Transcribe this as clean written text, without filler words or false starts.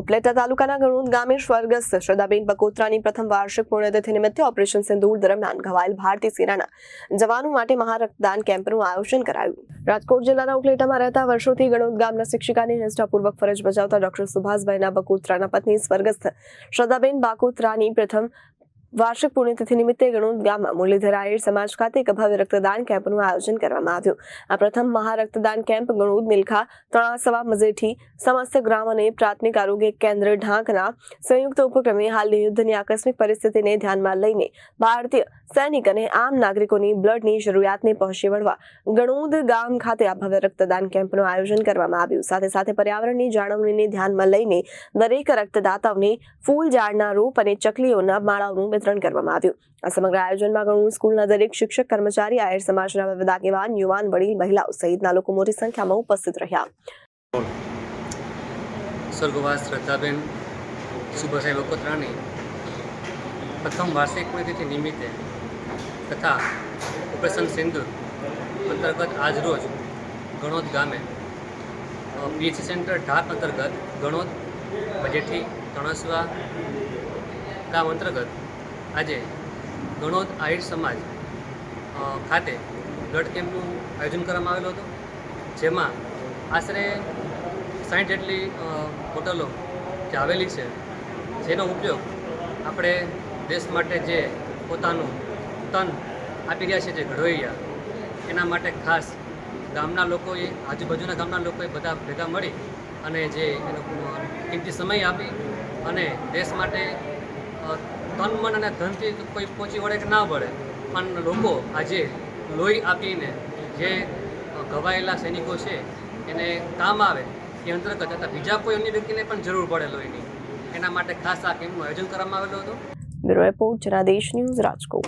ઉપલેટા તાલુકાના ગણોદ ગામે સ્વર્ગસ્થ શ્રદ્ધાબેન બકોત્રાની પ્રથમ વાર્ષિક પુણ્યતિથિ નિમિત્તે ઓપરેશન સિંદૂર દરમિયાન ઘવાયેલ ભારતીય સેનાના જવાનો માટે મહારક્તદાન કેમ્પનું આયોજન કરાયું। રાજકોટ જિલ્લાના ઉપલેટામાં રહેતા વર્ષોથી ગણોદ ગામના શિક્ષિકાની નિષ્ઠાપૂર્વક ફરજ બજાવતા ડોક્ટર સુભાષભાઈના બકોત્રાના પત્ની સ્વર્ગસ્થ શ્રદ્ધાબેન બકોત્રાની પ્રથમ વાર્ષિક પુણ્યતિથિ નિમિત્તે ગણોદ ગામમાં મુરલીધર આહિર સમાજ ખાતે એક ભવ્ય રક્તદાન કેમ્પનું આયોજન કરવામાં આવ્યું। આ પ્રથમ મહારક્તદાન કેમ્પ ગણોદ મિલખા તણાસવા મજેઠી સમસ્ત ગ્રામ અને પ્રાથમિક આરોગ્ય કેન્દ્ર ઢાંકના સંયુક્ત ઉપક્રમે હાલની યુદ્ધની આકસ્મિક પરિસ્થિતિને ધ્યાનમાં લઈને ભારતીય સૈનિક અને આમ નાગરિકોની બ્લડની જરૂરિયાતને પહોંચી વળવા ગણોદ ગામ ખાતે આ ભવ્ય રક્તદાન કેમ્પનું આયોજન કરવામાં આવ્યું। સાથે સાથે પર્યાવરણની જાળવણીને ધ્યાનમાં લઈને દરેક રક્તદાતાઓને ફૂલ ઝાડના રોપ અને ચકલીઓના માળાઓનું વિતરણ કરવામાં આવ્યું। આ સમગ્ર આયોજનમાં ગણોદ સ્કૂલના દરેક શિક્ષક કર્મચારી આહિર સમાજના વિવિધ આગેવાન યુવાન વડીલ મહિલાઓ સહિતના લોકો મોટી સંખ્યામાં ઉપસ્થિત રહ્યા। સ્વર્ગવાસ શ્રદ્ધાબેન સુભાષભાઈ બકોત્રાની પ્રથમ વાર્ષિક પુણ્યતિથિ નિમિત્તે તથા ઓપરેશન સિંદૂર અંતર્ગત આજરોજ ગણોદ ગામે પીએચસી સેન્ટર ઢાક અંતર્ગત ગણોદ મજેઠી તણસવા ગામ અંતર્ગત આજે ગણોદ આહિર સમાજ ખાતે બ્લડ કેમ્પનું આયોજન કરવામાં આવેલું હતું, જેમાં આશરે 60 જેટલી બોટલો જે આવેલી છે, જેનો ઉપયોગ આપણે દેશ માટે જે પોતાનું તન આપી રહ્યા છે, જે ઘડવૈયા, એના માટે ખાસ ગામના લોકોએ આજુબાજુના ગામના લોકોએ બધા ભેગા મળી અને જે એનો કિંમતી સમય આપી અને દેશ માટે તન મન અને ધનથી કોઈ પહોંચી વળે કે ના વળે પણ લોકો આજે લોહી આપીને જે ઘવાયેલા સૈનિકો છે એને કામ આવે એ અંતર્ગત અથવા બીજા કોઈ અન્ય વ્યક્તિને પણ જરૂર પડે લોહીની, એના માટે ખાસ આ કેમ્પનું આયોજન કરવામાં આવેલું હતું। Bureau report Janadesh news, Rajkot.